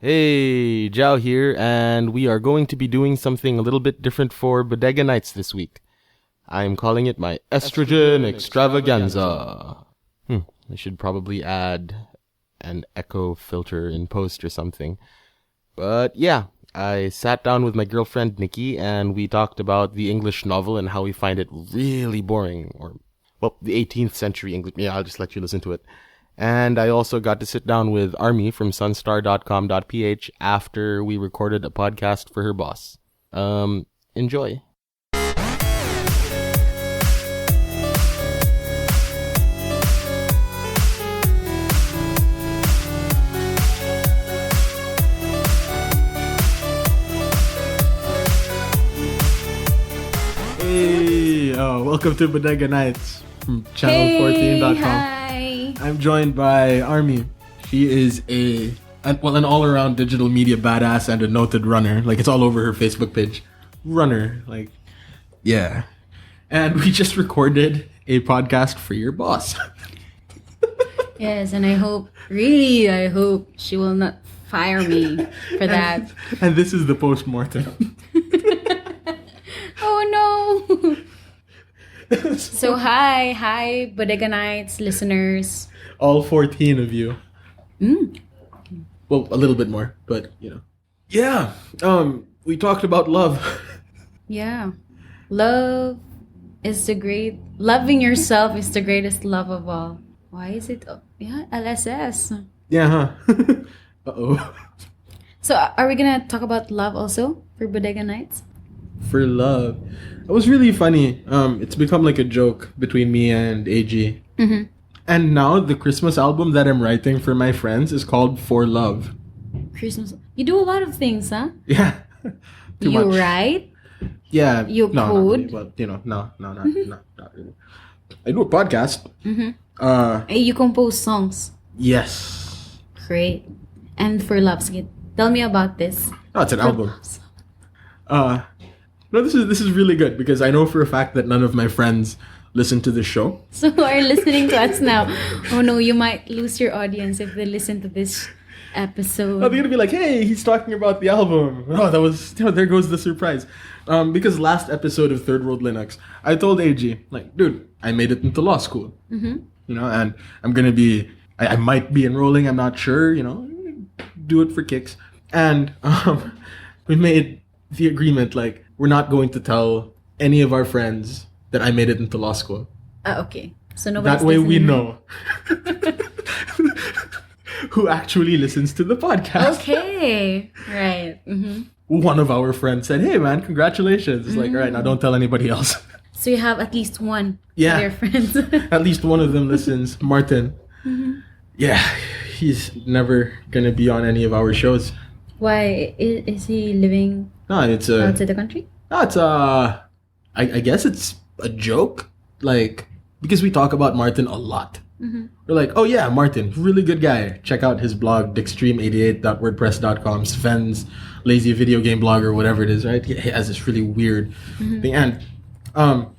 Hey, Joao here, and we are going to be doing something a little bit different for Bodega Nights this week. I'm calling it my Estrogen Extravaganza. I should probably add an echo filter in post or something. But yeah, I sat down with my girlfriend Nikki, and we talked about the English novel and how we find it really boring, the 18th century English. Yeah, I'll just let you listen to it. And I also got to sit down with Army from sunstar.com.ph after we recorded a podcast for her boss. Enjoy. Hey, welcome to Bodega Nights from channel14.com. Hi. I'm joined by Army. She is an all-around digital media badass and a noted runner. Like, it's all over her Facebook page. Runner, yeah. And we just recorded a podcast for your boss. Yes, and I hope she will not fire me for that. And this is the post-mortem. Oh no! So hi, Bodega Nights listeners. All 14 of you. Well, a little bit more, but Yeah. We talked about love. Yeah, loving yourself is the greatest love of all. Why is it? Yeah, LSS. Yeah, huh? Uh-oh. So are we gonna talk about love also for Bodega Nights? For love. It was really funny. It's become like a joke between me and AG. Mm-hmm. And now the Christmas album that I'm writing for my friends is called For Love. Christmas. You do a lot of things, huh? Yeah. Too You much. write? Yeah. You no, code? not really. Well, not really. I do a podcast. Mm-hmm. You compose songs. Yes. Great. And For Love, sige, tell me about this. Oh, it's an album. No, this is really good because I know for a fact that none of my friends listen to the show. So who are listening to us now? Oh no, you might lose your audience if they listen to this episode. Oh, they're gonna be like, "Hey, he's talking about the album." Oh, that was there goes the surprise. Because last episode of Third World Linux, I told AG, like, dude, I made it into law school. Mm-hmm. And I'm gonna be, I might be enrolling. I'm not sure. Do it for kicks. And we made the agreement, like, we're not going to tell any of our friends that I made it into law school. Okay. So nobody's That way we listening. know who actually listens to the podcast. Okay. Right. Mm-hmm. One of our friends said, "Hey man, congratulations." It's like, all right, now don't tell anybody else. So you have at least one Yeah. of your friends. At least one of them listens. Martin. Mm-hmm. Yeah, he's never gonna be on any of our shows. Why is he living No, it's outside the country? I guess it's a joke. Like, because we talk about Martin a lot. Mm-hmm. We're like, oh yeah, Martin, really good guy. Check out his blog, dickstream88.wordpress.com. Sven's lazy video game blog or whatever it is, right? He has this really weird thing. And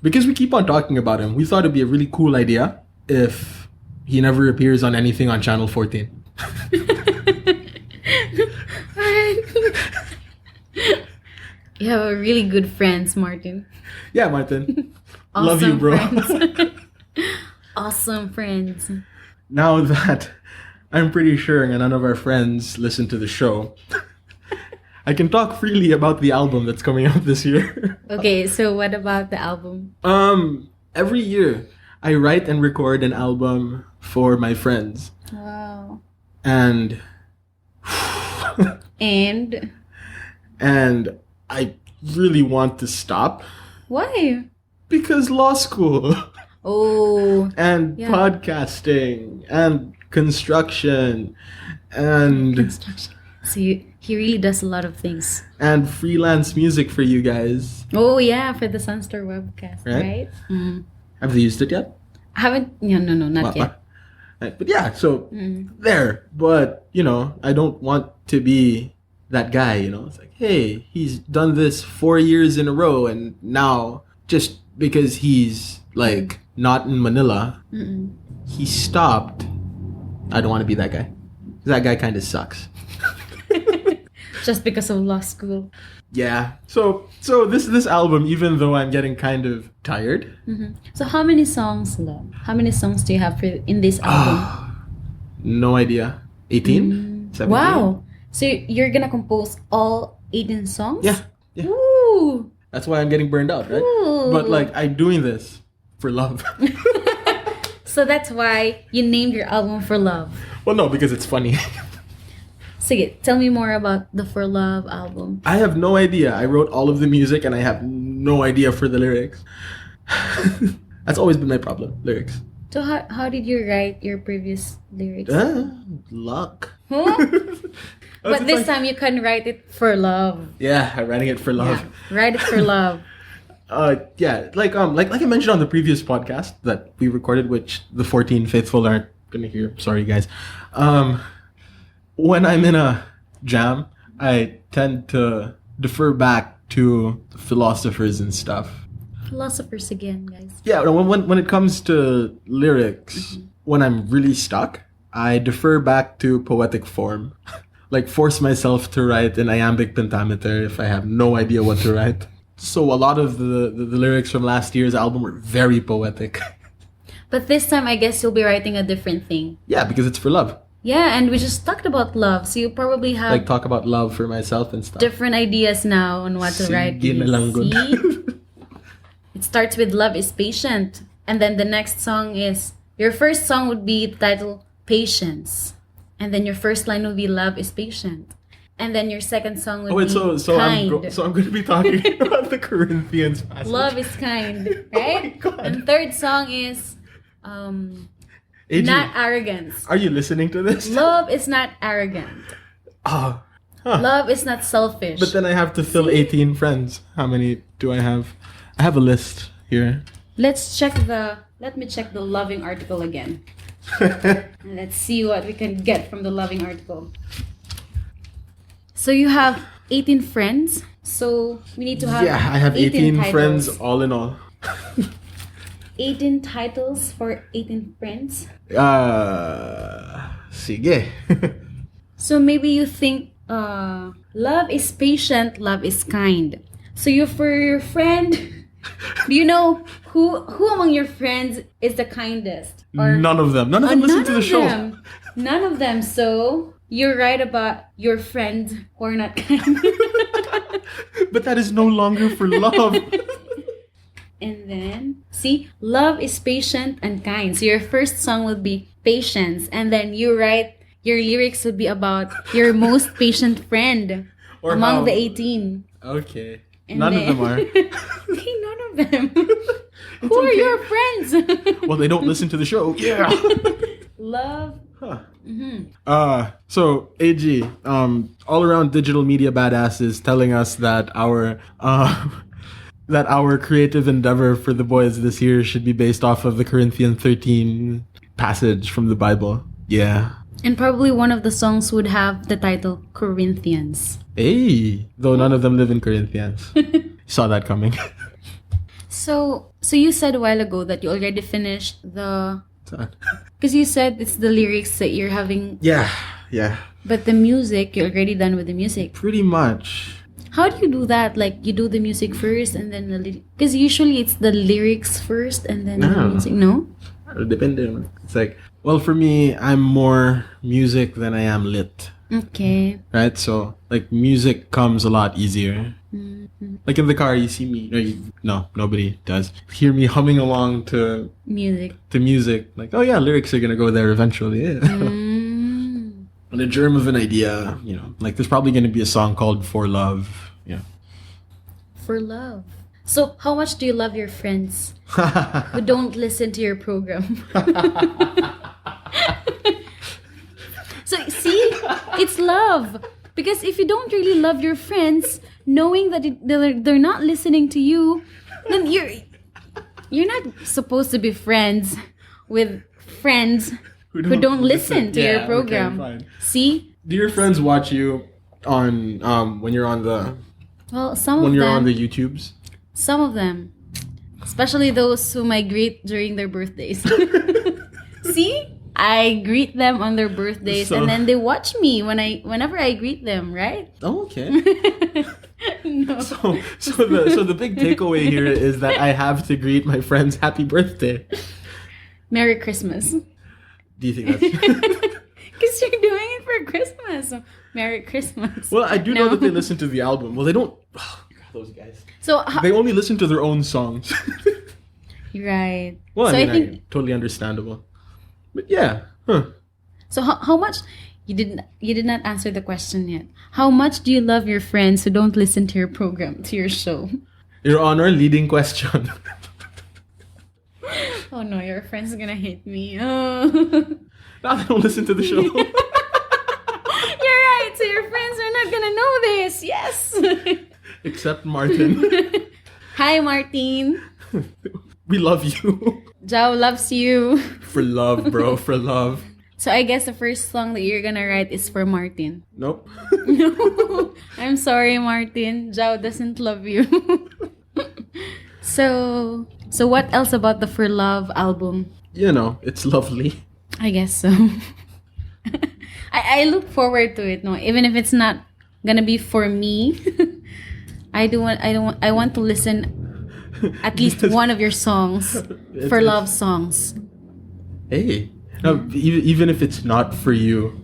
because we keep on talking about him, we thought it'd be a really cool idea if he never appears on anything on Channel 14. You have a really good friends, Martin. Yeah, Martin. Awesome Love you, bro. Friends. Awesome friends. Now that I'm pretty sure none of our friends listen to the show, I can talk freely about the album that's coming out this year. Okay, so what about the album? Every year I write and record an album for my friends. Wow. And And I really want to stop why? because law school Oh, and Yeah. podcasting and construction and construction. So he really does a lot of things. and freelance music for you guys. Oh yeah, for the Sunstar webcast, Right? right? Mm. Have they used it yet? Haven't? No, not yet. Right, but yeah, so there. But, I don't want to be that guy, It's like, hey, he's done this 4 years in a row, and now, just because he's, like, not in Manila, he stopped. I don't want to be that guy. That guy kind of sucks. Just because of law school. Yeah. So this album, even though I'm getting kind of tired. So how many songs, love? How many songs do you have in this album? No idea. 18? 17? Wow. So you're gonna compose all 18 songs? Yeah. Ooh. That's why I'm getting burned out, right? Ooh. But like, I'm doing this for love. So that's why you named your album For Love. Well, no, because it's funny. Sige, tell me more about the For Love album. I have no idea. I wrote all of the music and I have no idea for the lyrics. That's always been my problem, lyrics. So how did you write your previous lyrics? Luck. Huh? But this time you can write it for love. Yeah, I'm writing it for love. Yeah, write it for love. Like I mentioned on the previous podcast that we recorded, which the 14 faithful aren't gonna hear. Sorry, guys. When I'm in a jam, I tend to defer back to philosophers and stuff. Philosophers again, guys. Yeah, when it comes to lyrics, when I'm really stuck, I defer back to poetic form. Like force myself to write in iambic pentameter if I have no idea what to write. So a lot of the lyrics from last year's album were very poetic. But this time I guess you'll be writing a different thing. Yeah, because it's for love. Yeah, and we just talked about love, so you probably have Like talk about love for myself and stuff. different ideas now on what to write. Sige na lang, good. See? It starts with Love is Patient. And then the next song is, your first song would be titled Patience. And then your first line would be Love is Patient. And then your second song would be Kind. I'm going to be talking about the Corinthians passage. Love is Kind, right? God. And third song is AG, Not Arrogance. are you listening to this? Love is not arrogant. Huh. Love is not selfish. But then I have to fill 18 friends. How many do I have? I have a list here. Let me check the loving article again. And let's see what we can get from the loving article. So you have 18 friends. So we need to have Yeah, I have 18 titles. friends all in all. 18 titles for 18 friends. Sige. So maybe you think love is patient, love is kind. So you for your friend, do you know who among your friends is the kindest? Or None of them. None of them listen to the show. None of them. So you're right about your friends who are not kind. But that is no longer for love. And then, see, love is patient and kind. So your first song would be Patience. And then you write, your lyrics would be about your most patient friend Or among how- the 18. Okay. And None of then- them are. Okay, none of them. Who are okay. your friends? Well, they don't listen to the show. Yeah. Love. So AG, all around digital media badasses telling us that our creative endeavor for the boys this year should be based off of the Corinthians 13 passage from the Bible. Yeah. And probably one of the songs would have the title Corinthians. Hey, though none of them live in Corinthians. Saw that coming. So you said a while ago that you already finished the... Because you said it's the lyrics that you're having... Yeah. But the music, you're already done with the music. Pretty much. How do you do that? Like, you do the music first and then the lyrics? Because usually it's the lyrics first and then the music, no? Depende. It's like, well, for me, I'm more music than I am lit. Okay. Right? So, like, music comes a lot easier. Like in the car, you see me. No, nobody does. Hear me humming along to Music. Like, oh yeah, lyrics are gonna go there eventually. Yeah. And a germ of an idea, like there's probably gonna be a song called For Love. Yeah. For love. So, how much do you love your friends who don't listen to your program? So, see? It's love. Because if you don't really love your friends, knowing that they're not listening to you, then you're not supposed to be friends with friends who don't listen to your program. Okay, fine. See? Do your friends watch you on when you're on the on the YouTubes? Some of them. Especially those who migrate during their birthdays. See? I greet them on their birthdays, So- and then they watch me whenever I greet them, right? Oh, okay. No. So the big takeaway here is that I have to greet my friends happy birthday. Merry Christmas. Do you think that's... Because you're doing it for Christmas. So, Merry Christmas. Well, I do know No. that they listen to the album. Well, they don't... those guys. So, They only listen to their own songs. right. Well, so I mean, I think... totally understandable. But yeah. Huh. So how much... You did not answer the question yet. How much do you love your friends who don't listen to your program, to your show? Your Honor, leading question. Oh no, your friends are gonna hate me. Oh. Now they don't listen to the show. You're right. So your friends are not gonna know this. Yes. Except Martin. Hi, Martin. We love you. Joao loves you. For love, bro. For love. So I guess the first song that you're gonna write is for Martin. Nope. No, I'm sorry, Martin. Joao doesn't love you. So what else about the For Love album? You know, it's lovely. I guess so. I look forward to it. No, even if it's not gonna be for me, I want to listen at least one of your songs for love songs. Hey. No, even if it's not for you,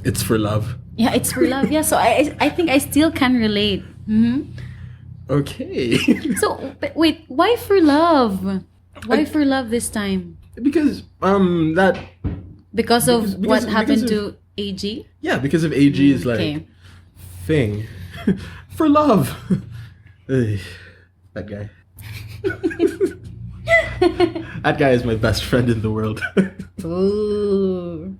it's for love. Yeah, it's for love. Yeah, so I think I still can relate. Okay. So but wait, why for love? Why for love this time? Because that Because of what because happened of- to AG? yeah, because of AG's like Okay. thing. For love. Ugh, that guy. That guy is my best friend in the world. Ooh.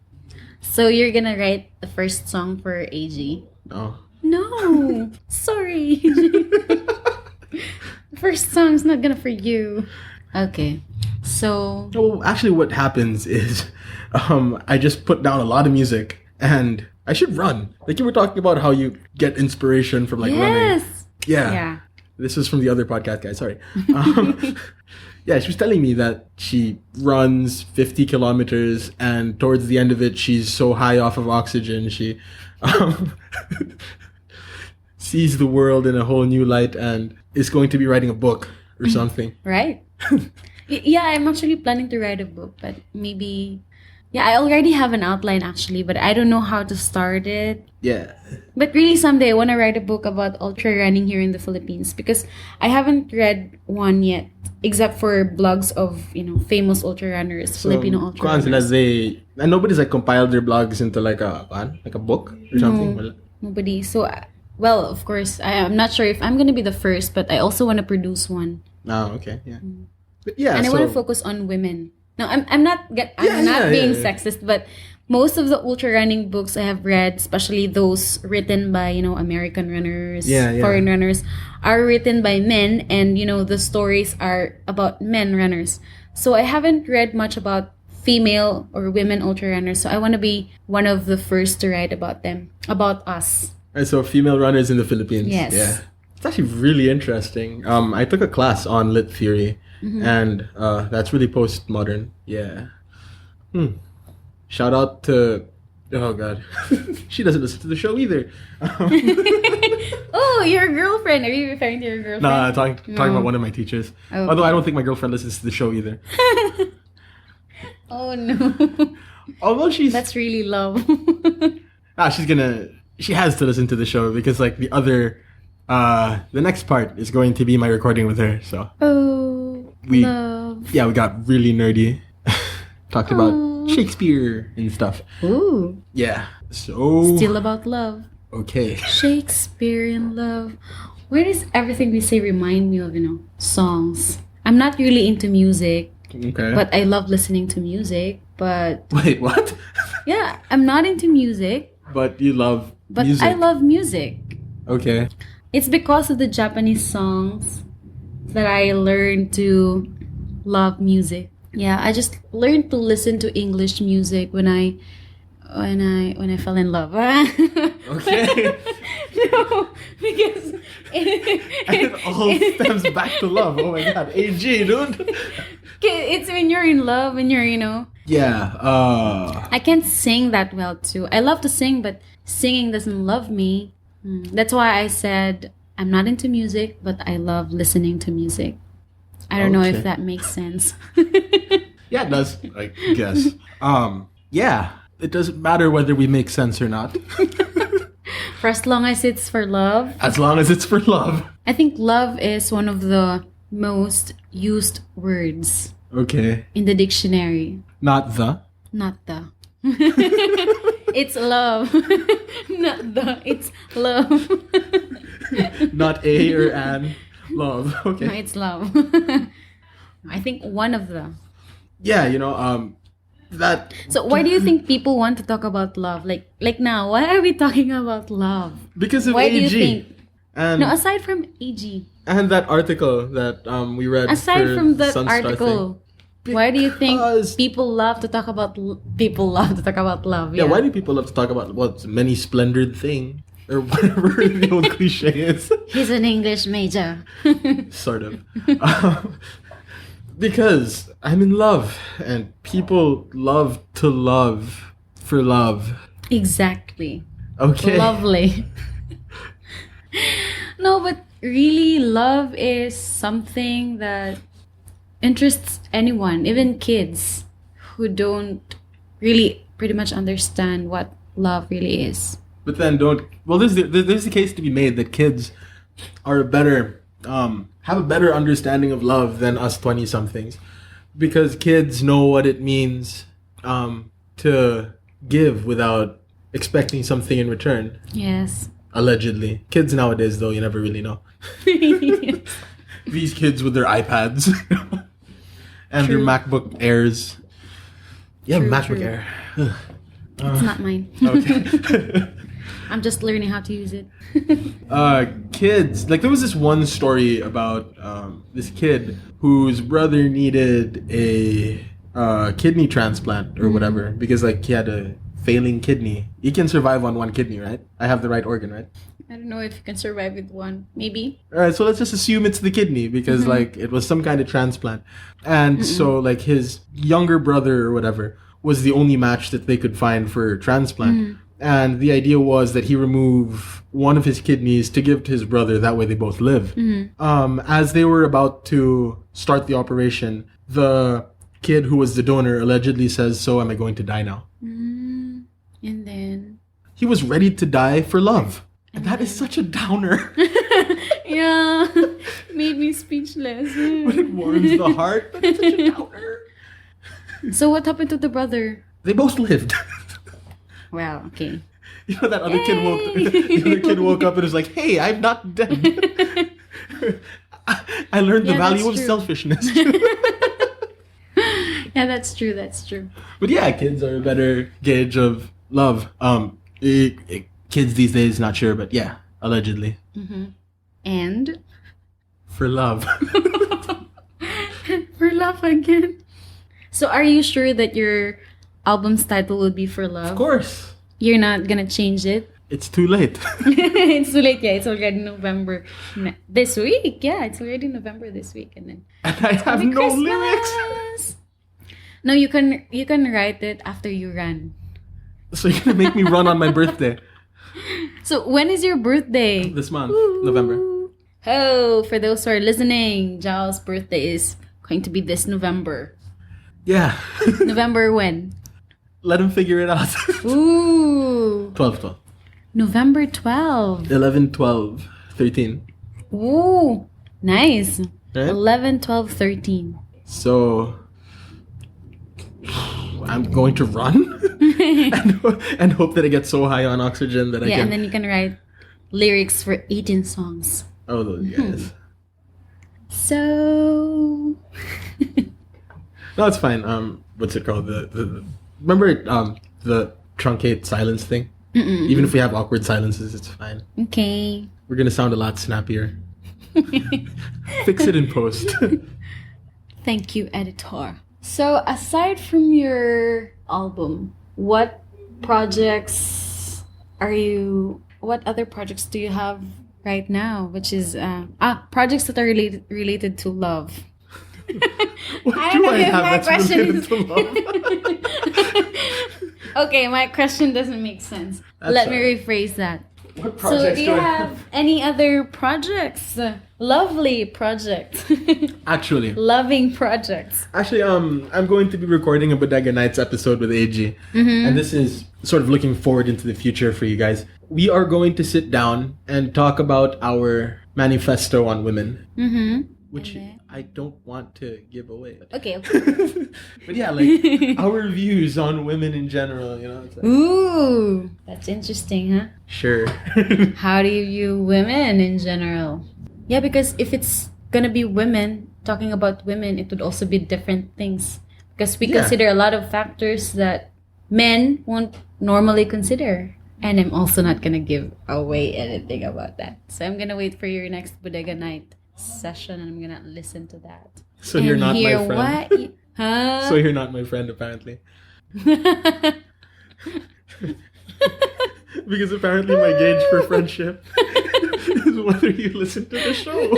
So you're gonna write the first song for AG? No. No. Sorry. First song's not gonna for you. Okay. So Well, actually, what happens is, I just put down a lot of music, and I should run. Like you were talking about how you get inspiration from like running. yes. Yeah. Yeah. This is from the other podcast guy. Sorry. Yeah, she was telling me that she runs 50 kilometers, and towards the end of it, she's so high off of oxygen, she sees the world in a whole new light and is going to be writing a book or something. Right. Yeah, I'm actually planning to write a book, but maybe... Yeah, I already have an outline actually, but I don't know how to start it. Yeah. But really someday I want to write a book about ultra running here in the Philippines because I haven't read one yet, except for blogs of, famous ultra runners, Filipino ultra Kung sila, runners. and nobody's like compiled their blogs into like a book or something. Wala. Nobody. So, well, of course, I'm not sure if I'm going to be the first, but I also want to produce one. Oh, okay, yeah. But yeah, And I so, want to focus on women. No, I'm not being yeah. sexist, but most of the ultra running books I have read, especially those written by American runners, Yeah. foreign runners, are written by men, and the stories are about men runners. So I haven't read much about female or women ultra runners. So I want to be one of the first to write about them, about us. And so female runners in the Philippines. Yes. Yeah. It's actually really interesting. I took a class on lit theory, and that's really postmodern. Yeah. Shout out to... Oh, God. She doesn't listen to the show either. Oh, your girlfriend. Are you referring to your girlfriend? Nah, talking about one of my teachers. Oh. Although I don't think my girlfriend listens to the show either. Oh, no. Although she's... That's really love. She has to listen to the show because like the next part is going to be my recording with her. So Oh, we love. we got really nerdy. Talked about Shakespeare and stuff. Ooh, Yeah. So still about love. okay. Shakespeare in love. Where does everything we say remind me of, songs? I'm not really into music, Okay. but I love listening to music. But wait, what? yeah, I'm not into music, But you love but music. I love music. Okay. It's because of the Japanese songs that I learned to love music. Yeah, I just learned to listen to English music when I fell in love. Okay. No, because And it all stems back to love. Oh my God, AG, dude. It's when you're in love, when you're, Yeah. I can't sing that well too. I love to sing, but singing doesn't love me. That's why I said I'm not into music, but I love listening to music. I don't know if that makes sense. Yeah, it does, I guess. Yeah. It doesn't matter whether we make sense or not. For as long as it's for love. As long as it's for love. I think love is one of the most used words Okay. in the dictionary. Not the. Not the. It's love. Not the. It's love. Not a or an. Love. Okay. No, it's love. I think one of the. Yeah, that. So why do you think people want to talk about love? Like now, why are we talking about love? Because of Why AG. do you think? And, No, aside from AG. and that article that we read. Aside for from that Sunstar article, why do you think Because- people love to talk about love? Yeah, why do people love to talk about what's many splendored thing? Or whatever the old cliche is. He's an English major. Sort of. Because I'm in love. And people love to love for love. Exactly. Okay. Lovely. No, but really, love is something that interests anyone, even kids who don't really pretty much understand what love really is. But then there's the case to be made that kids are have a better understanding of love than us 20-somethings. Because kids know what it means to give without expecting something in return. Yes. Allegedly. Kids nowadays, though, you never really know. These kids with their iPads and their MacBook Airs. Yeah, True, MacBook true. Air. It's not mine. Okay. I'm just learning how to use it. Kids, like there was this one story about this kid whose brother needed a kidney transplant or whatever because like he had a failing kidney. You can survive on one kidney, right? I have the right organ, right? I don't know if you can survive with one. Maybe. All right, so let's just assume it's the kidney because like it was some kind of transplant. And so like his younger brother or whatever was the only match that they could find for transplant. And the idea was that he remove one of his kidneys to give to his brother. That way they both live. As they were about to start the operation, the kid who was the donor allegedly says, "So am I going to die now?" And then... He was ready to die for love. And that is such a downer. Yeah. Made me speechless. But it warms the heart. But it's such a downer. So what happened to the brother? They both lived. Wow, okay. You know that other kid woke up and was like, "Hey, I'm not dead." I learned the Yeah, value of that's true. selfishness. Yeah, that's true. That's true. But yeah, kids are a better gauge of love. Kids these days, not sure, but yeah, allegedly. And For love. for love again. So are you sure that your album's title will be For Love? Of course. You're not gonna change it? It's too late. It's too late. Yeah, it's already November this week. Yeah, it's already November this week, and then And I have no Christmas. lyrics. No, you can write it after you run. So you're gonna make me run on my birthday So when is your birthday? this month, November. Oh, for those who are listening, Joao's birthday is going to be this November. Yeah. November when? Let him figure it out. Ooh, 12. November 12. 11, 12, 13. Ooh, nice. Right? 11, 12, 13. So I'm going to run and hope that I get so high on oxygen that I Yeah, can. and then you can write lyrics for 18 songs. Oh, those guys. So... No, it's fine. What's it called? The remember the truncate silence thing? Even if we have awkward silences, it's fine. Okay. We're gonna sound a lot snappier. Fix it in post. Thank you, editor. So, aside from your album, what other projects do you have right now? Which is, projects that are related to love. What I do don't I know if have my that's question related is- to love? Okay, my question doesn't make sense. That's Let me alright. rephrase that. What So, projects do do you I have any other projects? Lovely projects. Actually, Loving projects. I'm going to be recording a Bodega Nights episode with AG, and this is sort of looking forward into the future for you guys. We are going to sit down and talk about our manifesto on women, which And then? I don't want to give away. Okay. But yeah, like our views on women in general, you know. It's like, Ooh, that's interesting, huh? sure. How do you view women in general? Yeah, because if it's gonna be women, talking about women, it would also be different things. Because we Yeah. consider a lot of factors that men won't normally consider. And I'm also not gonna give away anything about that. So I'm gonna wait for your next Bodega Night session and I'm gonna listen to that. So you're And not my hear friend. what you- huh? So you're not my friend, apparently. Because apparently my gauge for friendship is whether you listen to the show.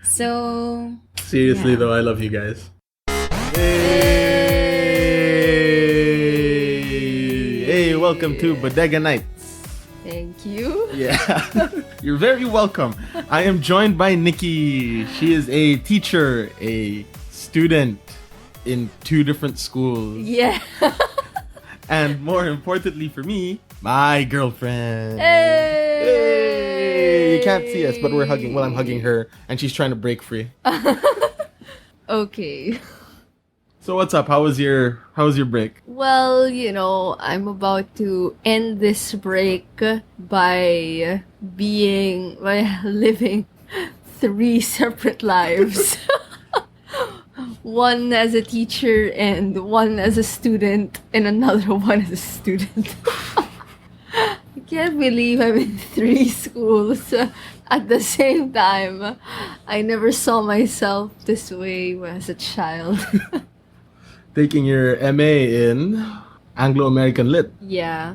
So Seriously, Yeah. though, I love you guys. Hey, welcome to Bodega Nights. Thank you. Yeah, you're very welcome. I am joined by Nikki. She is a teacher, a student in 2 different schools, Yeah. and more importantly for me, my girlfriend. Hey! Hey, you can't see us, but we're hugging. Well, I'm hugging her, and she's trying to break free. Okay. So what's up? How was your break? Well, you know, I'm about to end this break by living 3 separate lives. One as a teacher and one as a student and another one as a student. I can't believe I'm in 3 schools at the same time. I never saw myself this way as a child. Taking your MA in Anglo-American Lit. Yeah.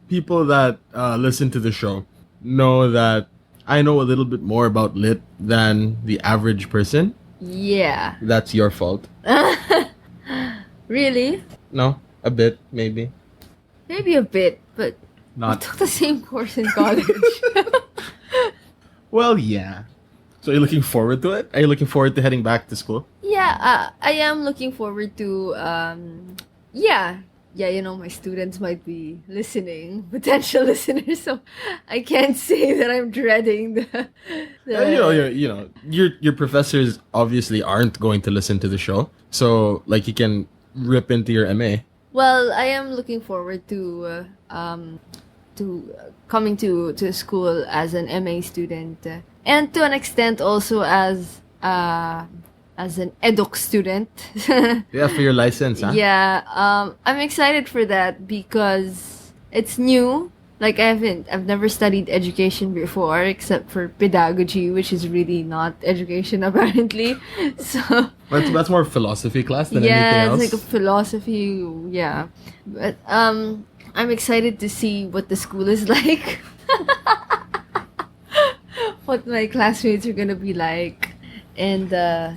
People that listen to the show know that I know a little bit more about Lit than the average person. Yeah. That's your fault. Really? No? A bit, maybe. Maybe a bit, but we Not. took the same course in college. Well, yeah. So are you looking forward to it? Are you looking forward to heading back to school? Yeah, I am looking forward to, yeah, you know, my students might be listening, potential listeners, so I can't say that I'm dreading the Your professors obviously aren't going to listen to the show, so like you can rip into your MA. Well, I am looking forward to coming to school as an MA student, and to an extent also as an eduk student. Yeah, for your license, huh? Yeah, I'm excited for that because it's new. Like I've never studied education before except for pedagogy, which is really not education apparently. So That's more philosophy class than yeah, anything else. it's like a philosophy. Yeah, but I'm excited to see what the school is like. What my classmates are gonna be like. And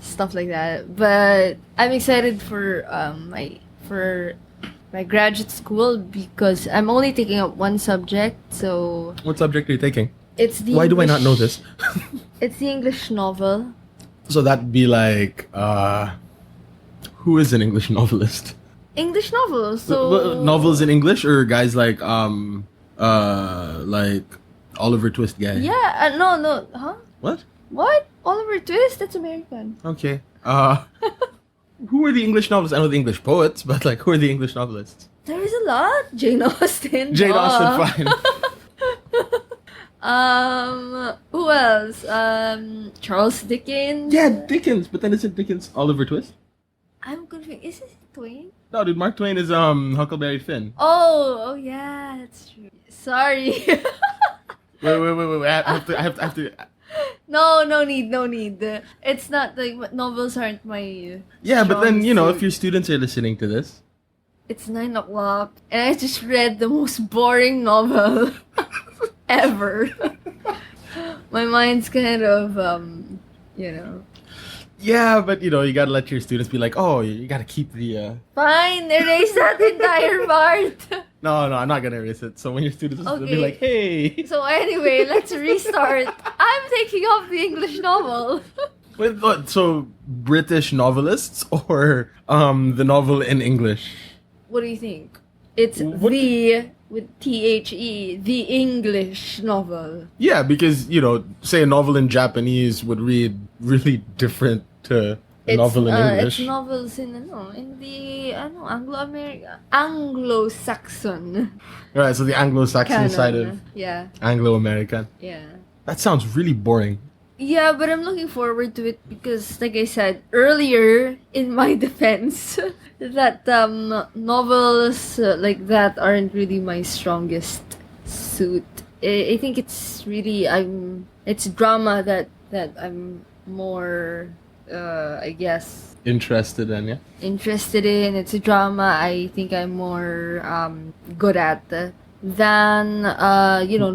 stuff like that. But I'm excited for my graduate school because I'm only taking up one subject. So What subject are you taking? it's the Why do I not know English- this? It's the English novel. So that'd be like, who is an English novelist? English novel. So Novels in English or guys like Oliver Twist guy? Yeah. No. Huh? What? What? Oliver Twist? That's American. Okay. Who are the English novelists? I know the English poets, but like, who are the English novelists? There is a lot. Jane Austen. Jane duh. Austen, fine. Who else? Charles Dickens. Yeah, Dickens, but then isn't Dickens Oliver Twist? I'm confused. Is it Twain? No, dude, Mark Twain is Huckleberry Finn. Oh, yeah, that's true. Sorry. Wait. I have to. No need. It's not like novels aren't my. Yeah, but then strong if suit. your students are listening to this, It's 9 o'clock, and I just read the most boring novel ever. My mind's kind of you know. Yeah, but you gotta let your students be like, oh, you gotta keep the. Fine, erase that entire part. No, I'm not gonna erase it. So when your students will be Okay. like, hey. So anyway, let's restart. I'm taking off the English novel. Wait, what, so British novelists or the novel in English? What do you think? It's What- the with THE, the English novel. Yeah, because say a novel in Japanese would read really different to a novel in English. It's novels in the Anglo-American, Anglo-Saxon Right, so the Anglo-Saxon canon. side of Yeah, Anglo-American. yeah. That sounds really boring. Yeah, but I'm looking forward to it because, like I said earlier, in my defense, that novels like that aren't really my strongest suit. I think it's really it's drama that I'm more I guess Interested in, yeah? interested in. It's a drama I think I'm more good at than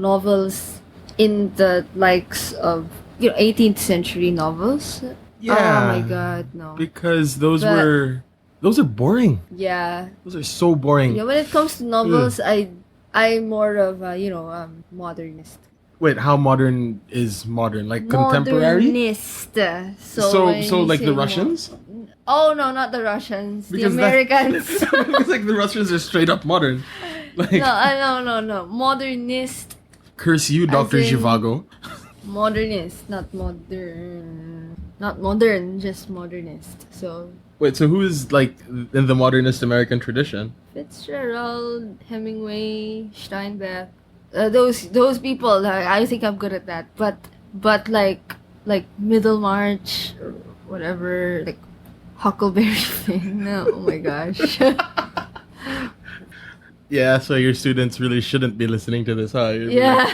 novels in the likes of 18th century novels. Yeah. Oh my god, no. Because those But- are boring. Yeah. Those are so boring. When it comes to novels, I'm more of a, modernist. Wait, how modern is modern? Like contemporary? Modernist. So when you like say the Russians? Oh no, not the Russians. Because the that- Americans. It's like the Russians are straight up modern. Like no. Modernist. curse you, Dr. in- Zhivago. Modernist, not modern. Not modern, just modernist. So Wait, so who is like in the modernist American tradition? Fitzgerald, Hemingway, Steinbeck, those people. I think I'm good at that. But like Middlemarch or whatever, like Huckleberry Finn. No, oh my gosh. Yeah, so your students really shouldn't be listening to this, huh? Yeah.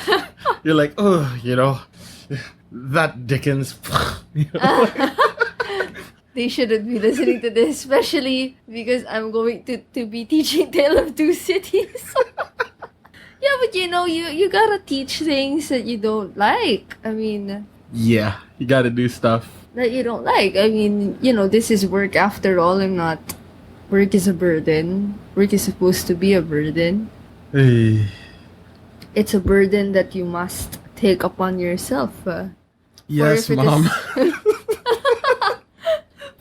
You're like, oh, that Dickens. They shouldn't be listening to this, especially because I'm going to be teaching Tale of Two Cities. Yeah, but you gotta teach things that you don't like. I mean, Yeah, you gotta do stuff. that you don't like. I mean, this is work after all. Work is a burden. Work is supposed to be a burden. Hey. It's a burden that you must take upon yourself. Yes, if it Mom.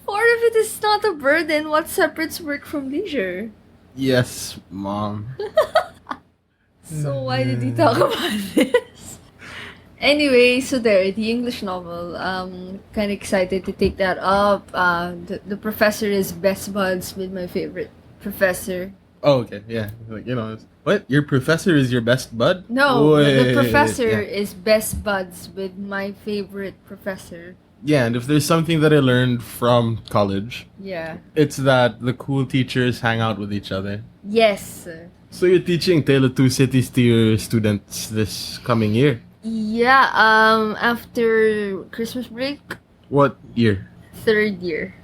Or if it is not a burden, what separates work from leisure? Yes, Mom. So why did we talk about this? Anyway, so the English novel. Kind of excited to take that up. The professor is best buds with my favorite professor. Oh, okay, yeah. Like, what? Your professor is your best bud? No, the Wait, professor yeah. is best buds with my favorite professor. Yeah, and if there's something that I learned from college, Yeah. it's that the cool teachers hang out with each other. Yes. So you're teaching Tale of Two Cities to your students this coming year. Yeah. After Christmas break, What year? 3rd year.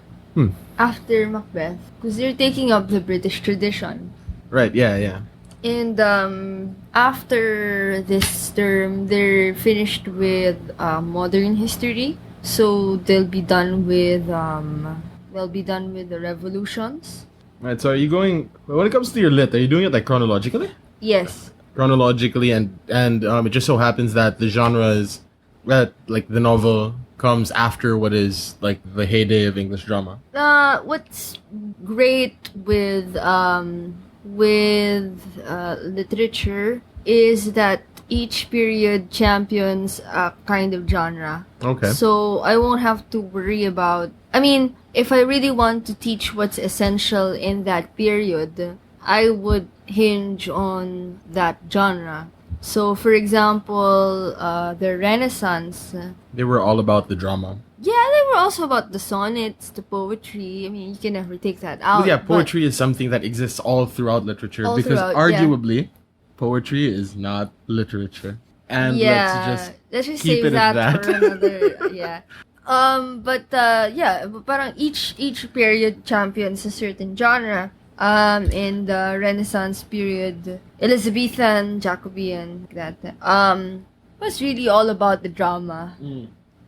After Macbeth, because they're taking up the British tradition. Right, yeah. And after this term, they're finished with modern history. So they'll be done with the revolutions. Right, so are you going, when it comes to your lit, are you doing it like chronologically? Yes. Chronologically, and it just so happens that the genre is, that like the novel comes after what is like the heyday of English drama. What's great with literature is that each period champions a kind of genre. Okay. So I won't have to worry about. I mean, if I really want to teach what's essential in that period, I would hinge on that genre. So, for example, the Renaissance. They were all about the drama. Yeah, they were also about the sonnets, the poetry. I mean, you can never take that out. Well, yeah, but- poetry is something that exists all throughout literature All because throughout, yeah. arguably, poetry is not literature. And let's just keep save it at that, that. for another. Yeah. But parang each period champions a certain genre. In the Renaissance period, Elizabethan, Jacobean, like that. Was really all about the drama.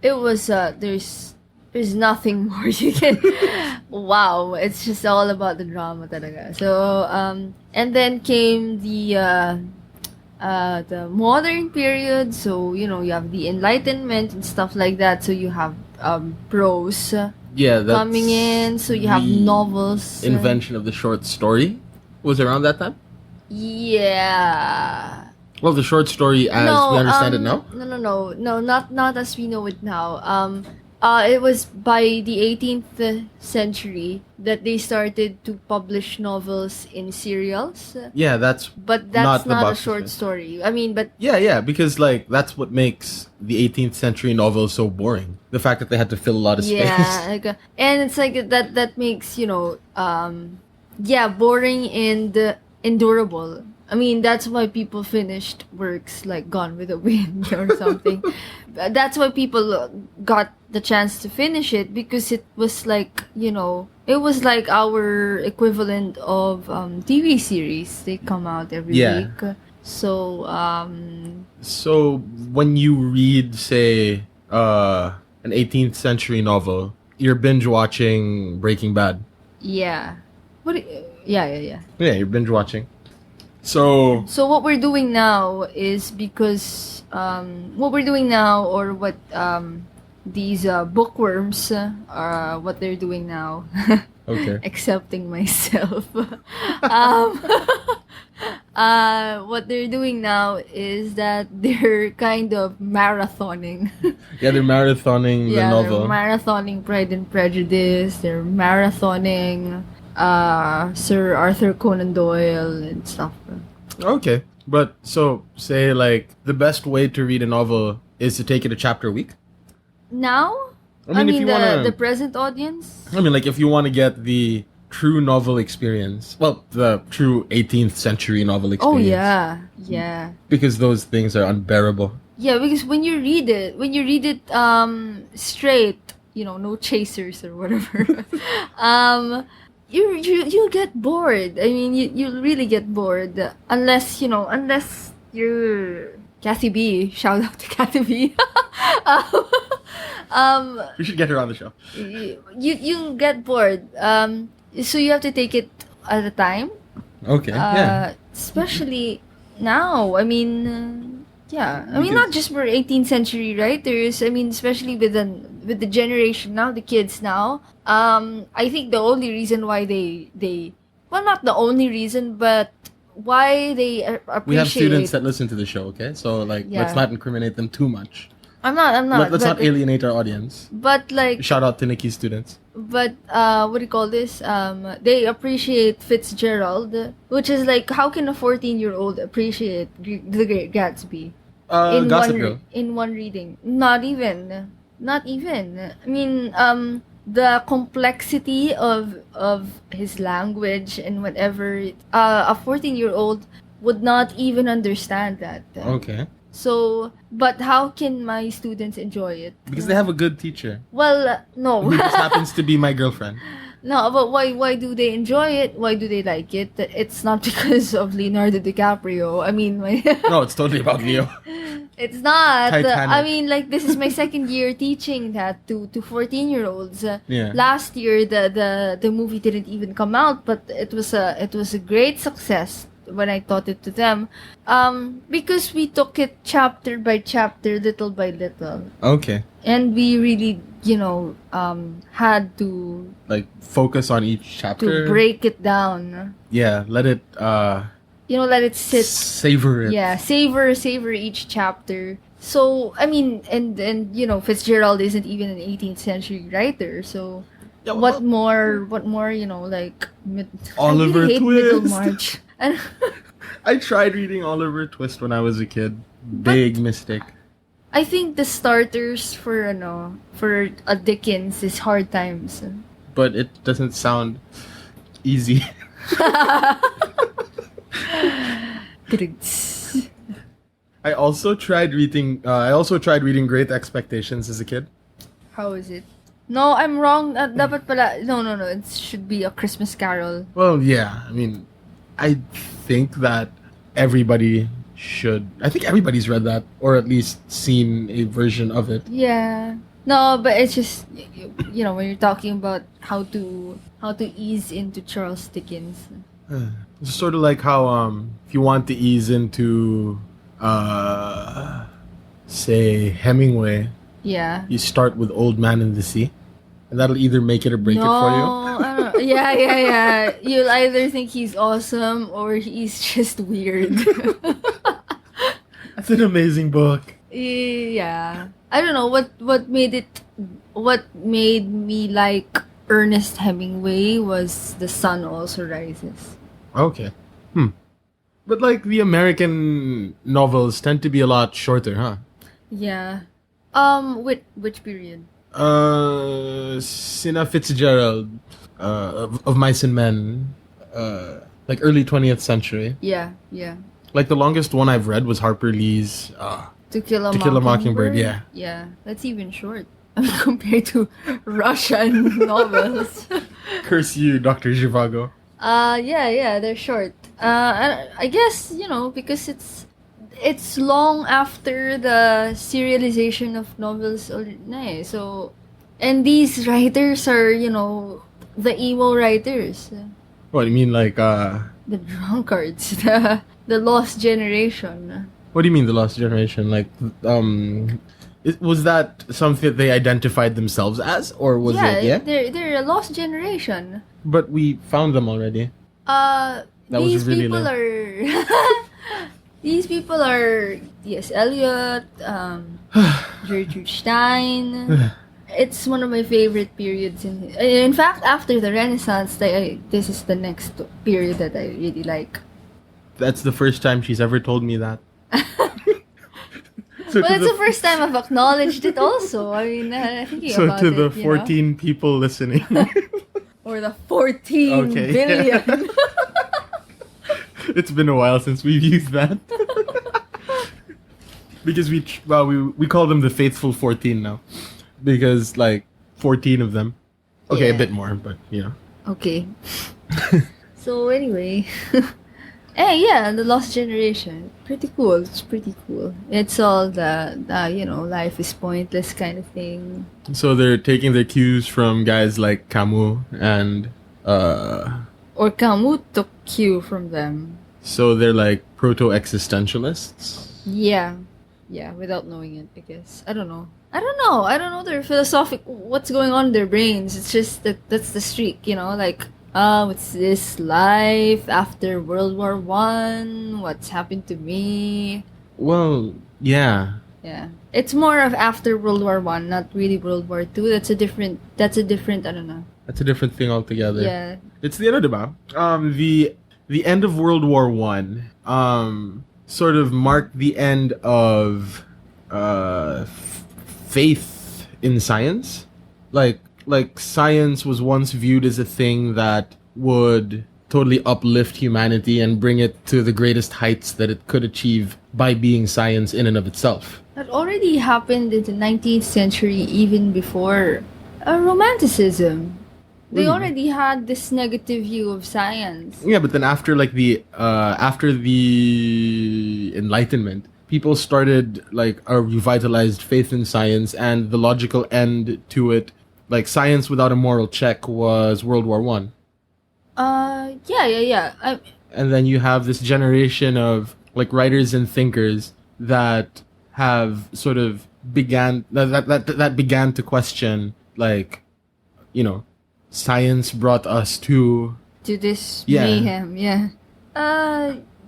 it was there's nothing more you can. Wow, it's just all about the drama talaga. So and then came the modern period. So you have the Enlightenment and stuff like that. So you have prose Yeah, that's coming in. So you have the novels. invention of the short story was around that time. Yeah. Well, the short story as we understand it now. No, not as we know it now. It was by the 18th century that they started to publish novels in serials. Yeah, that's But that's the not a box short office. story. I mean, but Yeah, because like that's what makes the 18th century novel so boring. The fact that they had to fill a lot of space. yeah, like, and it's like that makes boring and endurable. I mean, that's why people finished works like Gone with the Wind or something. That's why people got the chance to finish it, because it was like, it was like our equivalent of TV series. They come out every Yeah. week. So, So when you read, say, an 18th century novel, you're binge watching Breaking Bad. yeah. Yeah. Yeah, you're binge watching. So So what we're doing now is because what we're doing now, or what these bookworms are, what they're doing now, okay. accepting myself. What they're doing now is that they're kind of marathoning. Yeah, they're marathoning the Yeah, novel. they're marathoning Pride and Prejudice. They're marathoning Sir Arthur Conan Doyle and stuff. Okay. But so say like the best way to read a novel is to take it a chapter a week? Now, I mean, if you wanna- the present audience. I mean, like if you want to get the true novel experience, well, the true 18th century novel Oh experience. yeah. Because those things are unbearable. Yeah, because when you read it straight, no chasers or whatever, you get bored. I mean, you really get bored unless you're Kathy B. Shout out to Kathy B. We should get her on the show. you get bored. So you have to take it at a time. Okay. Yeah. Especially now. I mean, yeah. I mean, Because- not just for 18th century, right? Especially with the generation now, the kids now. I think the only reason why they well, not the only reason, but why they appreciate. We have students that listen to the show, okay? So like Yeah. let's not incriminate them too much. I'm not. Let's but, not alienate our audience. But like, Shout out to Nikki's students. but what do you call this? They appreciate Fitzgerald, which is like, how can a 14-year-old appreciate The Great Gatsby Gossip Girl. in one reading? Not even. I mean, the complexity of his language and whatever. A 14-year-old would not even understand that. Okay. So, but how can my students enjoy it? Because they have a good teacher. Well, no. Who just happens to be my girlfriend. No, but why do they enjoy it? Why do they like it? It's not because of Leonardo DiCaprio. I mean, No, it's totally about Leo. it's not. Titanic. I mean, like, this is my second year teaching that to 14-year-olds. Yeah. Last year the movie didn't even come out, but it was a great success when I taught it to them. Because we took it chapter by chapter, little by little. Okay. And we really, had to Like focus on each chapter. break it down. Yeah, let it Let it sit. savor it. Yeah, savor each chapter. So, I mean, and Fitzgerald isn't even an 18th century writer. So, Yeah, what more, like Oliver I really hate Twist. Middlemarch. And I tried reading Oliver Twist when I was a kid. Big mistake. I think the starters for a Dickens is Hard Times. But it doesn't sound easy. I also tried reading Great Expectations as a kid. How is it? No, I'm wrong. Dapat pala. No. It should be A Christmas Carol. Well, yeah. I mean, I think that everybody should. I think everybody's read that, or at least seen a version of it. Yeah. No, but it's just when you're talking about how to ease into Charles Dickens. It's sort of like how if you want to ease into say Hemingway, Yeah. you start with Old Man in the Sea, and that'll either make it or break it for I don't, yeah. You'll either think he's awesome or he's just weird. you. That's an amazing book. Yeah. I don't know what made me like Ernest Hemingway was The Sun Also Rises. Okay. But like the American novels tend to be a lot shorter, huh? Yeah. Which period? Sina Fitzgerald, of Mice and Men, like early 20th century. Yeah. Like the longest one I've read was Harper Lee's To Kill a To Kill a Mockingbird, yeah. Yeah, that's even short. I mean, compared to Russian novels. Curse You, Dr. Zhivago. Yeah, they're short. I guess, because it's long after the serialization of novels already. So, and these writers are, the emo writers. What do you mean, like, The drunkards, the lost generation. what do you mean the lost generation? Like, was that something that they identified themselves as? Or was it, yeah? They're a lost generation. But we found them already. That was These really people lame. are these people are T.S. Eliot, Gertrude Stein. It's one of my favorite periods in fact, after the Renaissance, this is the next period that I really like. That's the first time she's ever told me that. So Well, to it's the first time I've acknowledged it also. I mean, thinking so about to it, the 14 people listening. or the 14 Okay, billion. It's been a while since we've used that. Because we call them the faithful 14 now. Because like 14 of them. Okay, Yeah. a bit more, but Okay. So anyway, yeah, the Lost Generation, pretty cool. It's pretty cool. It's all the life is pointless kind of thing. So they're taking their cues from guys like Camus and Or Camus took cue from them. so they're like proto-existentialists. Yeah, without knowing it, I guess. I don't know their philosophic, what's going on in their brains. It's just that's the streak, like, what's this life after World War One? What's happened to me? Well, yeah. Yeah, it's more of after World War One, not really World War Two. That's a different. I don't know. That's a different thing altogether. Yeah, It's the end of the end of World War One sort of marked the end of faith in science. Like science was once viewed as a thing that would totally uplift humanity and bring it to the greatest heights that it could achieve by being science in and of itself. that already happened in the 19th century, even before Romanticism. They already had this negative view of science. Yeah, but then after the Enlightenment, people started like a revitalized faith in science, and the logical end to it, like science without a moral check, was World War One. Yeah. And then you have this generation of like writers and thinkers that have sort of began to question, like, science brought us to this Yeah. mayhem. Yeah.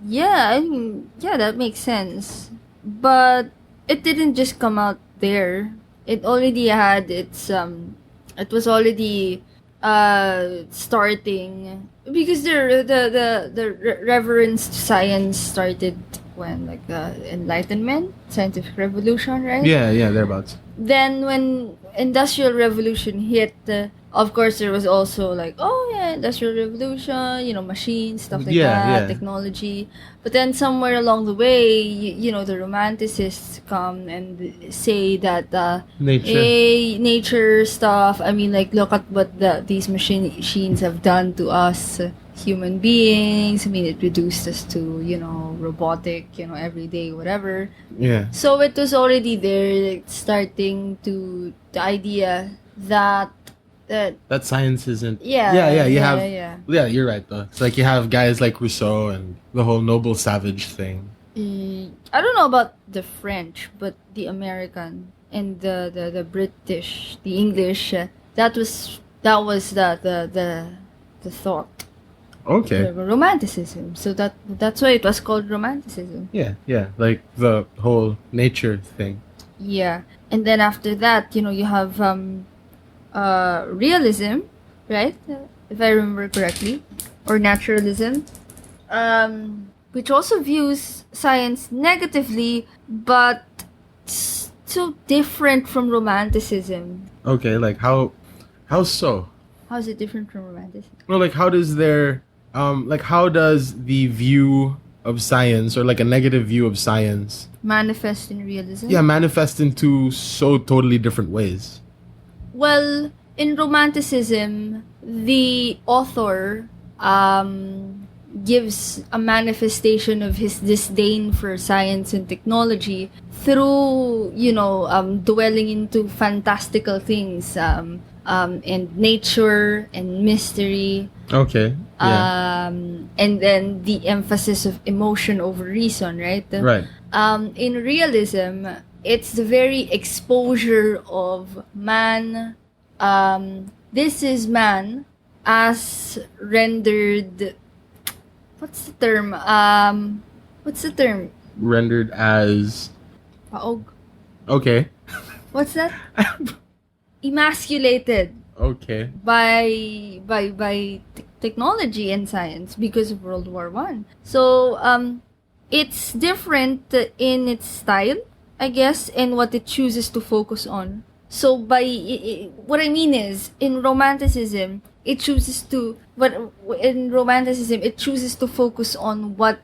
Yeah. I mean, yeah, that makes sense. But it didn't just come out there. It already had its It was already starting, because the reverence to science started when, like, the Enlightenment, scientific revolution, right? yeah thereabouts. Then when Industrial Revolution hit, of course there was also like, Industrial Revolution, machines, stuff like that, Yeah. technology. But then somewhere along the way, the romanticists come and say that Nature. nature stuff. I mean, like, look at what these machines have done to us. human beings. I mean, it reduced us to, robotic, everyday, whatever. Yeah. So it was already there, like, starting to the idea that That science isn't. Yeah, You yeah, have. yeah. Yeah, you're right though. It's like you have guys like Rousseau and the whole noble savage thing. I don't know about the French, but the American and the British, the English, that was the thought. Okay. The romanticism. So that's why it was called romanticism. Yeah. Like the whole nature thing. Yeah. And then after that, you have realism, right? If I remember correctly, or naturalism, which also views science negatively, but so different from romanticism. Okay, like how so? How is it different from romanticism? Well, like how does how does the view of science, or like a negative view of science, Manifest in realism? yeah, manifest into so totally different ways? Well, in romanticism, the author gives a manifestation of his disdain for science and technology through, dwelling into fantastical things, and nature and mystery. Okay. Yeah. And then the emphasis of emotion over reason, right? Right. In realism, it's the very exposure of man. This is man as rendered. What's the term? Rendered as. Paog. Okay. What's that? Emasculated Okay. by technology and science because of World War One. So it's different in its style, I guess, and what it chooses to focus on. So what I mean is, in romanticism, it chooses to focus on what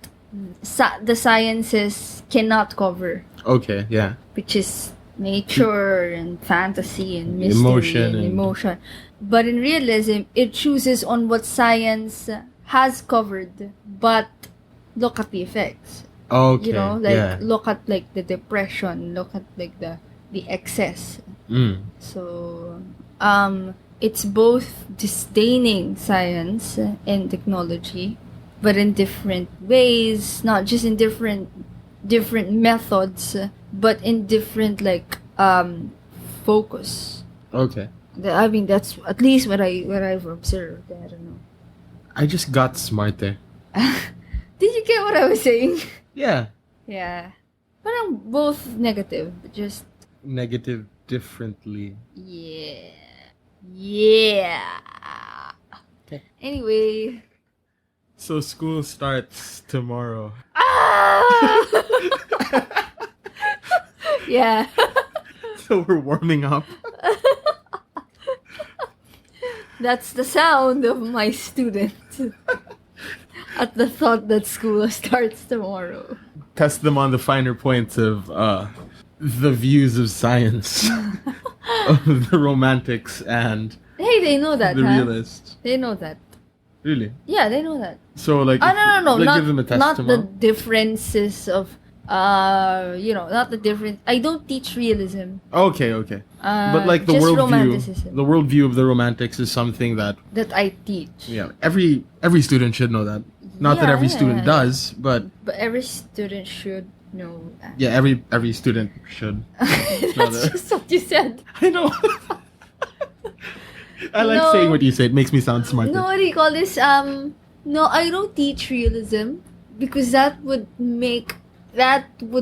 the sciences cannot cover, Okay. Yeah. which is nature and fantasy and mystery and emotion. But in realism, it chooses on what science has covered, but look at the effects. Okay. yeah. Look at like the depression, look at like the excess. So it's both disdaining science and technology, but in different ways, not just in different methods, but in different focus. Okay. I mean, that's at least what I've observed. I don't know. I just got smarter. Did you get what I was saying? Yeah. Yeah. But I'm both negative, just Negative differently. yeah. Okay. Anyway. So school starts tomorrow. Yeah. So we're warming up. That's the sound of my student at the thought that school starts tomorrow. Test them on the finer points of the views of science, of the romantics and Hey, they know that, the huh? realists. They know that. Really? Yeah, they know that. So like, No. they give them a test Not tomorrow? the differences of, not the difference. I don't teach realism. Okay. But like the just worldview, romanticism. the worldview of the romantics is something that That I teach. every student should know that. Not that every student does, but But every student should know that. yeah, every student should. That's just what you said. I know. I like No. saying what you say. It makes me sound smarter. No, what do you call this? No, I don't teach realism because that would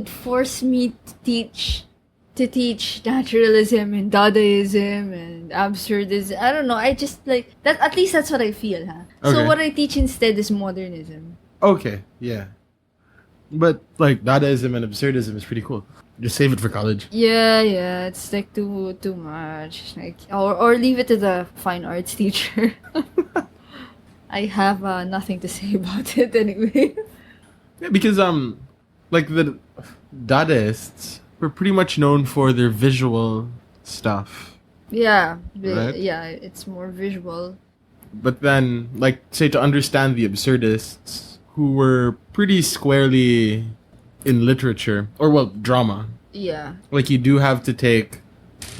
force me to teach naturalism and Dadaism and absurdism. I don't know. I just like that. At least that's what I feel, huh? Okay. So what I teach instead is modernism. Okay, yeah. But like Dadaism and absurdism is pretty cool. Just save it for college. Yeah. It's like too much. Like or leave it to the fine arts teacher. I have nothing to say about it anyway. Yeah, because like the Dadaists were pretty much known for their visual stuff. Yeah, Right? yeah, it's more visual. But then, like, say to understand the absurdists who were pretty squarely in literature, or well, drama, Yeah. like you do have to take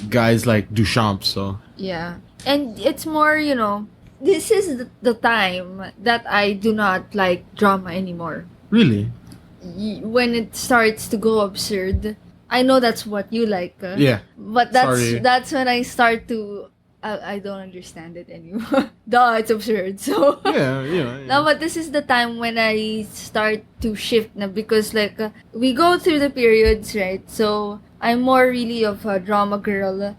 guys like Duchamp, so... Yeah. And it's more, this is the time that I do not like drama anymore. Really? When it starts to go absurd. I know that's what you like. Yeah. But Sorry. that's when I start to... I don't understand it anymore. Duh, it's absurd. So... Yeah. No, but this is the time when I start to shift na because like we go through the periods, right? So I'm more really of a drama girl.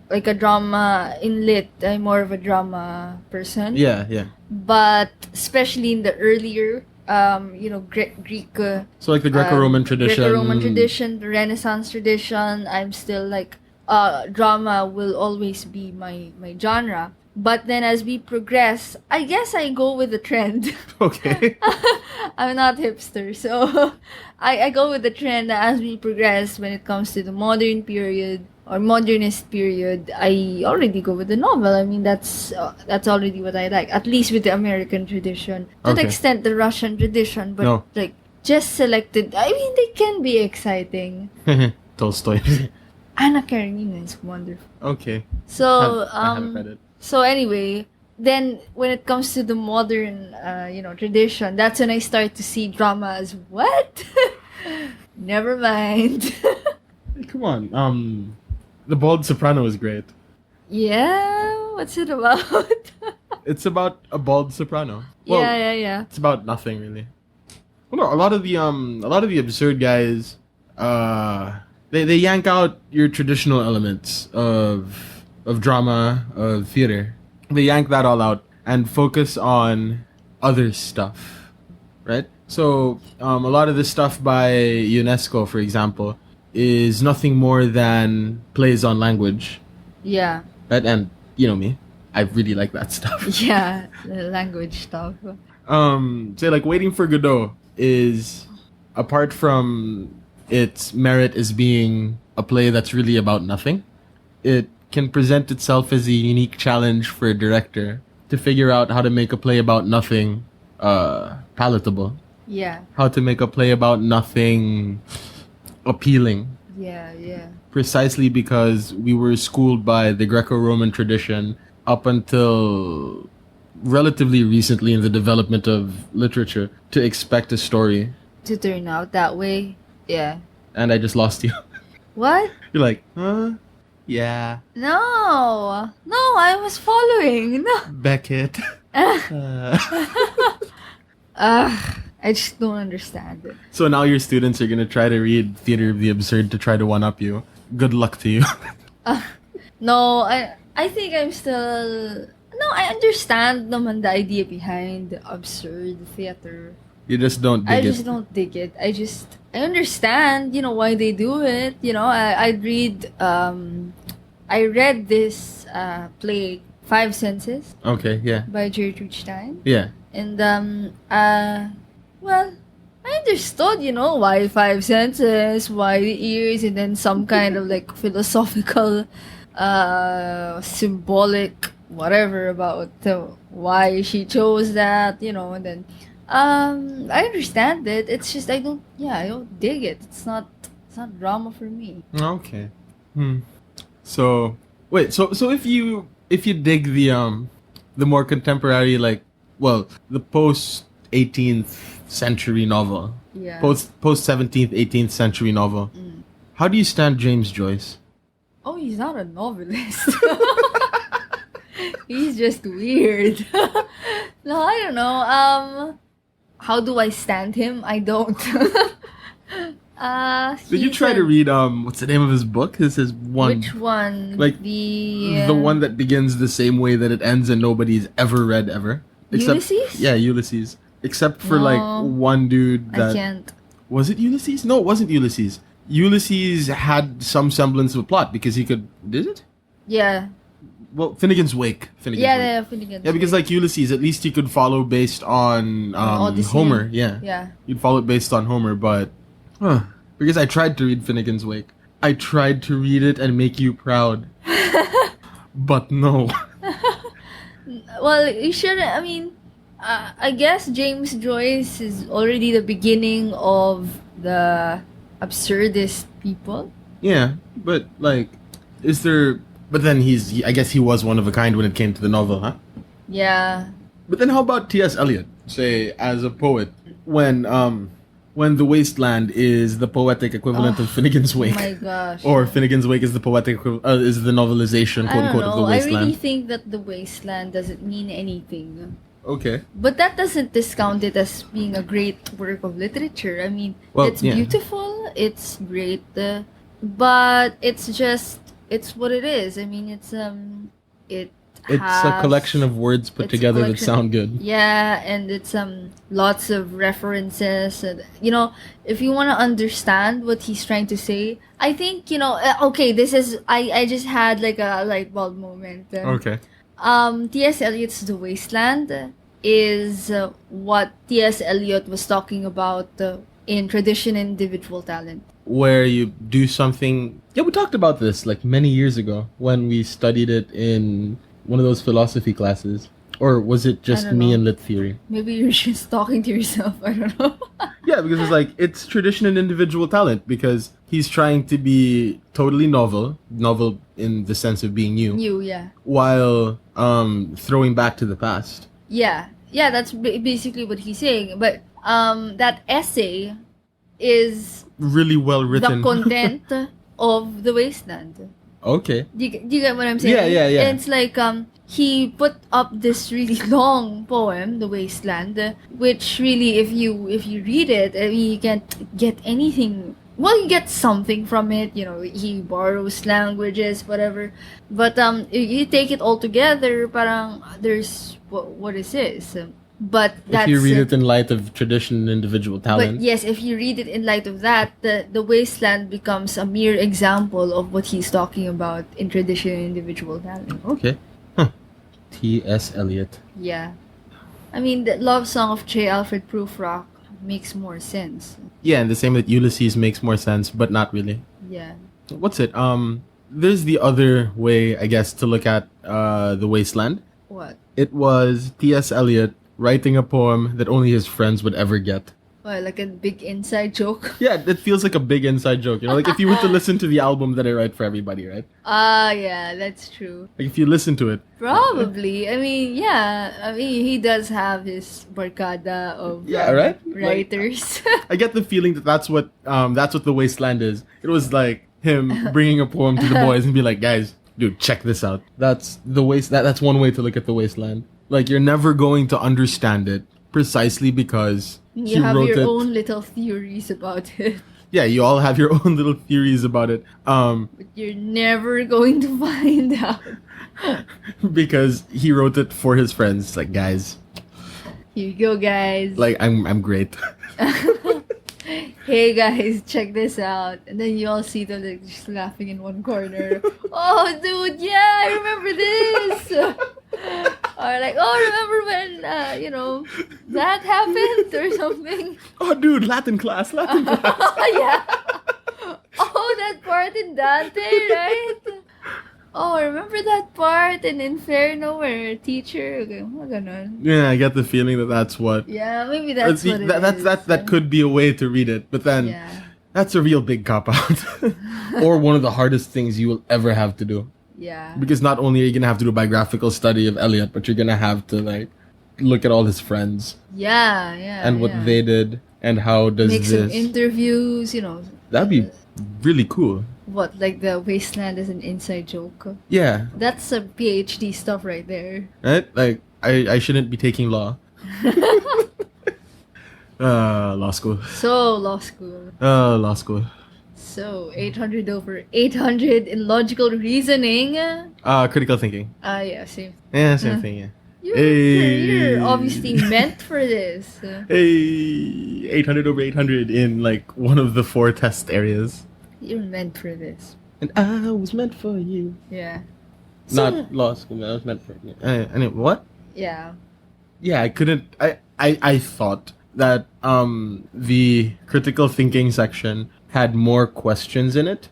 Like a drama in lit. I'm more of a drama person. Yeah. But especially in the earlier, Greek. So like the Greco-Roman tradition. Greco-Roman tradition, the Renaissance tradition. I'm still like drama will always be my genre. But then as we progress, I guess I go with the trend. Okay. I'm not hipster, so I go with the trend as we progress when it comes to the modern period or modernist period. I already go with the novel. I mean, that's already what I like, at least with the American tradition. To the Okay. extent the Russian tradition, but No. like just selected. I mean, they can be exciting. Tolstoy. Anna Karenina is wonderful. Okay. So I haven't read it. So anyway, then when it comes to the modern, tradition, that's when I start to see drama as what? Never mind. Hey, come on. The Bald Soprano is great. Yeah, what's it about? It's about a bald soprano. Well, yeah. it's about nothing really. Well, no, a lot of the absurd guys, they yank out your traditional elements of drama, of theater. They yank that all out and focus on other stuff, right? So a lot of this stuff by UNESCO, for example, is nothing more than plays on language, Yeah, right? And you know me, I really like that stuff. yeah, the language stuff. Say like Waiting for Godot is, apart from its merit as being a play that's really about nothing, it can present itself as a unique challenge for a director to figure out how to make a play about nothing palatable, Yeah, how to make a play about nothing appealing. yeah. Precisely because we were schooled by the Greco-Roman tradition up until relatively recently in the development of literature to expect a story. To turn out that way, yeah. And I just lost you. What? You're like, huh? Yeah. No, I was following. No. Beckett. I just don't understand it. So now your students are going to try to read Theater of the Absurd to try to one-up you. Good luck to you. No, I think I'm still... No, I understand naman the idea behind absurd theater. You just don't dig I it. just don't dig it. I understand, why they do it. I read this play, Five Senses, Okay, yeah. by Gertrude Stein. Yeah. And, well, I understood, why five senses, why the ears, and then some kind of like philosophical, symbolic, whatever about why she chose that, and then, I understand it. It's just I don't dig it. It's not drama for me. Okay. So, wait, so if you dig the more contemporary, like, well, the post 18th century novel, Yeah. post 17th, 18th century novel, how do you stand James Joyce? Oh, he's not a novelist. He's just weird. No, I don't know. How do I stand him? I don't. Did you try to read what's the name of his book? This is one, Which one? like the one that begins the same way that it ends and nobody's ever read ever. Ulysses? Yeah, Ulysses. Except for like No, one dude that I can't. was it Ulysses? No, it wasn't Ulysses. Ulysses had some semblance of a plot because he could. Did it? Yeah. Well, Finnegan's Wake. Yeah, Finnegan's Yeah, because Wake. like Ulysses, at least you could follow based on Odyssey. Homer. Yeah. Yeah. You'd follow it based on Homer, but because I tried to read Finnegan's Wake. I tried to read it and make you proud. But no. Well, you should. I mean, I guess James Joyce is already the beginning of the absurdist people. Yeah, but like, is there? But then I guess he was one of a kind when it came to the novel, huh? Yeah. But then how about T.S. Eliot, say, as a poet, when The Wasteland is the poetic equivalent of Finnegan's Wake? Oh my gosh. Or Finnegan's Wake is the poetic is the novelization, I quote don't unquote, of know. The I Wasteland. really think that The Wasteland doesn't mean anything. Okay. But that doesn't discount it as being a great work of literature. I mean, Well, it's yeah. beautiful, it's great, but it's what it is. I mean, it's It's a collection of words put it's a together that collection- sound good. Yeah, and it's lots of references, and if you want to understand what he's trying to say, I think okay, this is I just had like a light bulb moment. Okay. T.S. Eliot's The Wasteland is what T.S. Eliot was talking about in Tradition and Individual Talent. Where you do something. Yeah, we talked about this like many years ago when we studied it in one of those philosophy classes. Or was it just I don't me know. and lit theory? Maybe you're just talking to yourself. I don't know. Yeah, because it's tradition and individual talent, because he's trying to be totally novel in the sense of being new, You, yeah. while throwing back to the past. Yeah, that's basically what he's saying. But that essay is Really well written. the content of The Wasteland. Okay. Do you get what I'm saying? Yeah. It's like he put up this really long poem, The Wasteland, which really, if you read it, I mean, you can't get anything. Well, you get something from it. He borrows languages, whatever. But you take it all together, parang there's what is this? But that's If you read it in light of tradition and individual talent. But yes, if you read it in light of that, the Wasteland becomes a mere example of what he's talking about in Tradition and Individual Talent. Okay. Huh. T.S. Eliot. Yeah. I mean, the love song of J. Alfred Prufrock makes more sense. Yeah, and the same that Ulysses makes more sense, but not really. Yeah. What's it? There's the other way, I guess, to look at The Wasteland. What? It was T.S. Eliot writing a poem that only his friends would ever get. What, like a big inside joke? Yeah, it feels like a big inside joke. Like if you were to listen to the album that I write for everybody, right? Yeah, that's true. Like if you listen to it. Probably. I mean, yeah. I mean, he does have his barkada of Yeah, right? writers. I get the feeling that that's what The Wasteland is. It was like him bringing a poem to the boys and be like, guys, dude, check this out. That's that's one way to look at The Wasteland. Like, you're never going to understand it precisely because he you have wrote your it. own little theories about it. Yeah, you all have your own little theories about it. But you're never going to find out. Because he wrote it for his friends. It's like, guys, Here you go, guys. like I'm great. Hey, guys, check this out. And then you all see them like, just laughing in one corner. Oh, dude, yeah, I remember this. Or like, oh, remember when, that happened or something. Oh, dude, Latin class. Yeah. Oh, that part in Dante, right? Oh, remember that part in Inferno where a teacher, okay, ganon. Yeah, I get the feeling that that's what. Yeah, maybe that's what it is. That could be a way to read it, but then Yeah. that's a real big cop out, or one of the hardest things you will ever have to do. Yeah. Because not only are you gonna have to do a biographical study of Eliot, but you're gonna have to like look at all his friends Yeah. and what they did and how does make some this. interviews, That'd be really cool. What, like the Wasteland is an inside joke? Yeah, That's some PhD stuff right there. right. Like I shouldn't be taking law. Law school. So, law school. Law school. So, 800 over 800 in logical reasoning. Critical thinking. Yeah, same. Yeah, same thing. Yeah. You're obviously meant for this. Hey, 800 over 800 in like one of the 4 test areas. You're meant for this. And I was meant for you. Yeah. Not law school. I was meant for you. Anyway, what? Yeah. Yeah, I couldn't. I thought that the critical thinking section had more questions in it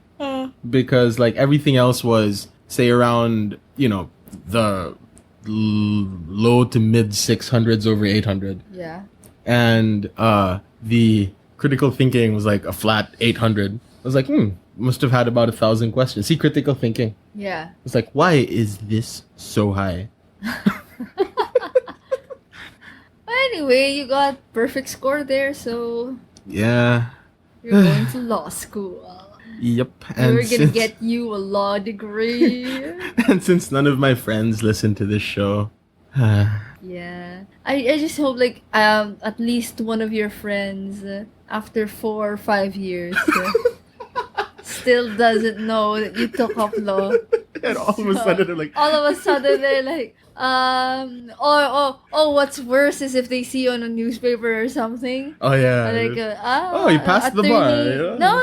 because like everything else was say around the low to mid 600s over 800. Yeah. And the critical thinking was like a flat 800. I was like, must have had about 1,000 questions. See, critical thinking. Yeah. It's like, why is this so high? Anyway, you got perfect score there, so Yeah. you're going to law school. Yep. We're gonna get you a law degree. And since none of my friends listen to this show, Yeah. I just hope like at least one of your friends after 4 or 5 years still doesn't know that you took up law. and all of a sudden they're like, All of a sudden they're like or what's worse is if they see you on a newspaper or something. oh yeah. Like he passed the bar, attorney- yeah. No,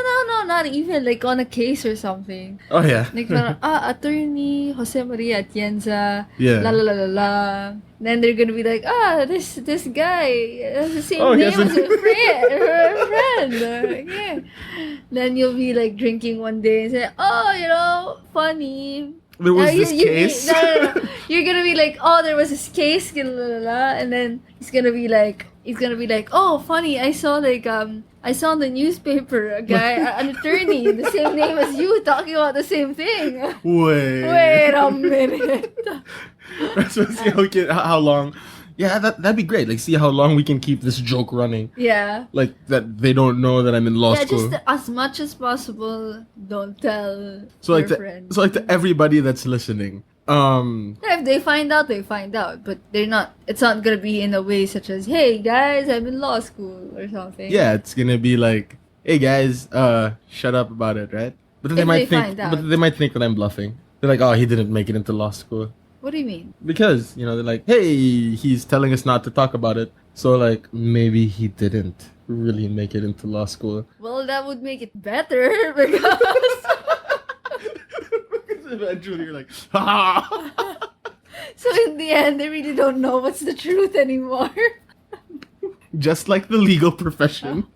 not even like on a case or something. Oh yeah. Like, attorney Jose Maria Atienza, Yeah. la la la la la. Then they're gonna be like, this guy has the same he name has a- as her friend. Yeah. Then you'll be like drinking one day and say, funny. There was You- this you- case. no. You're gonna be like, there was this case, la la la, and then he's gonna be like, funny. I saw in the newspaper a guy, an attorney, the same name as you, talking about the same thing. Wait a minute. So see how long. Yeah, that'd be great. Like, see how long we can keep this joke running. Yeah. Like that they don't know that I'm in law Yeah, school. just as much as possible, don't tell So your like friends. to everybody that's listening. If they find out, they find out. But it's not gonna be in a way such as, hey guys, I'm in law school or something. Yeah, it's gonna be like, hey guys, shut up about it, right? But then If they think, find out. but they might think that I'm bluffing. They're like, oh, he didn't make it into law school What do you mean? because they're like, hey, he's telling us not to talk about it. So like, maybe he didn't really make it into law school. Well, that would make it better because Eventually, you're like, ha. so in the end, they really don't know what's the truth anymore. Just like the legal profession.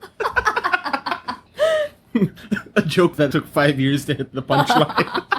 A joke that took 5 years to hit the punchline.